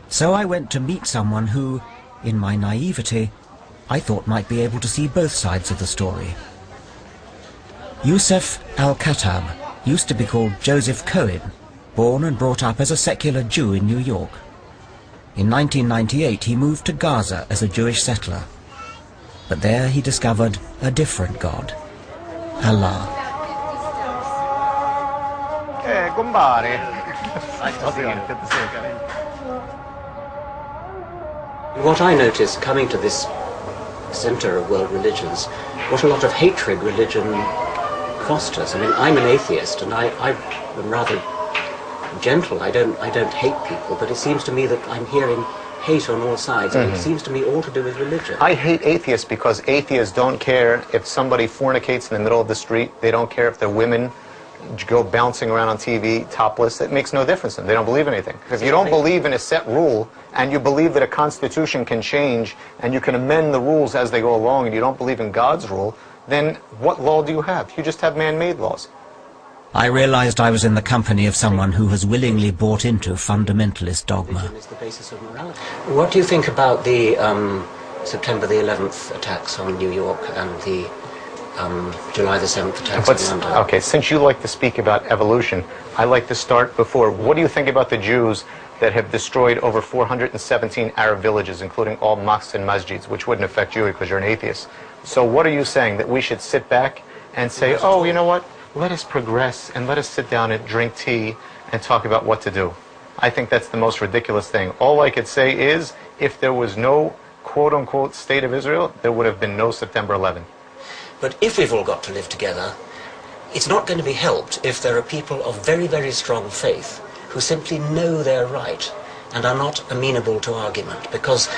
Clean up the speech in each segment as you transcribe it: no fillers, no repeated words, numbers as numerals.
So I went to meet someone who, in my naivety, I thought might be able to see both sides of the story. Yusuf Al-Khattab used to be called Joseph Cohen, born and brought up as a secular Jew in New York. In 1998 he moved to Gaza as a Jewish settler. But there he discovered a different God, Allah. Hey, Gumbari. Nice to see you. Good to see you. What I notice coming to this center of world religions, what a lot of hatred religion fosters. I mean, I'm an atheist and I'm rather gentle. I don't hate people, but it seems to me that I'm hearing hate on all sides, and it seems to me all to do with religion. I hate atheists because atheists don't care if somebody fornicates in the middle of the street. They don't care if the women go bouncing around on TV topless. It makes no difference to them. They don't believe in anything. If you don't believe in a set rule, and you believe that a constitution can change, and you can amend the rules as they go along, and you don't believe in God's rule, then what law do you have? You just have man-made laws. I realized I was in the company of someone who has willingly bought into fundamentalist dogma. Religion is the basis of morality. What do you think about the September the 11th attacks on New York and the July the 7th attacks on London? Okay, since you like to speak about evolution, I like to start before. What do you think about the Jews that have destroyed over 417 Arab villages, including all mosques and masjids, which wouldn't affect you because you're an atheist? So what are you saying, that we should sit back and say, oh, you know what? Let us progress and let us sit down and drink tea and talk about what to do? I think that's the most ridiculous thing. All I could say is, if there was no quote-unquote state of Israel, there would have been no September 11. But if we've all got to live together, it's not going to be helped if there are people of very, very strong faith who simply know they're right and are not amenable to argument, because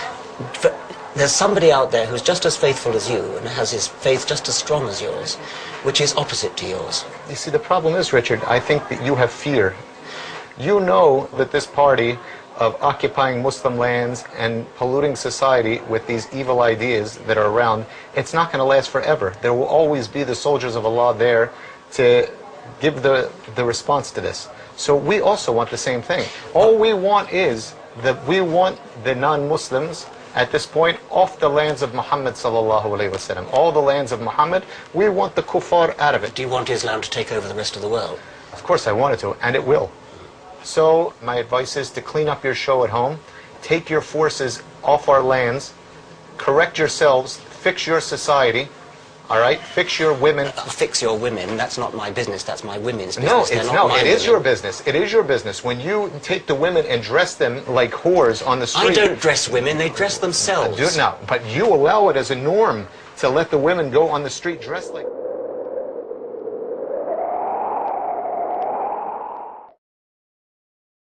there's somebody out there who's just as faithful as you and has his faith just as strong as yours, which is opposite to yours. You see, the problem is, Richard, I think that you have fear. You know that this party of occupying Muslim lands and polluting society with these evil ideas that are around, it's not going to last forever. There will always be the soldiers of Allah there to give the response to this. So we also want the same thing. All we want is that we want the non-Muslims at this point off the lands of Muhammad sallallahu alayhi wasallam. All the lands of Muhammad, we want the kuffar out of it. Do you want Islam to take over the rest of the world? Of course I want it to, and it will. So my advice is to clean up your show at home, take your forces off our lands, correct yourselves, fix your society, all right? Fix your women. Fix your women, that's not my business, that's my women's business. No, it is your business. It is your business. When you take the women and dress them like whores on the street. I don't dress women, they dress themselves. No, but you allow it as a norm to let the women go on the street dressed like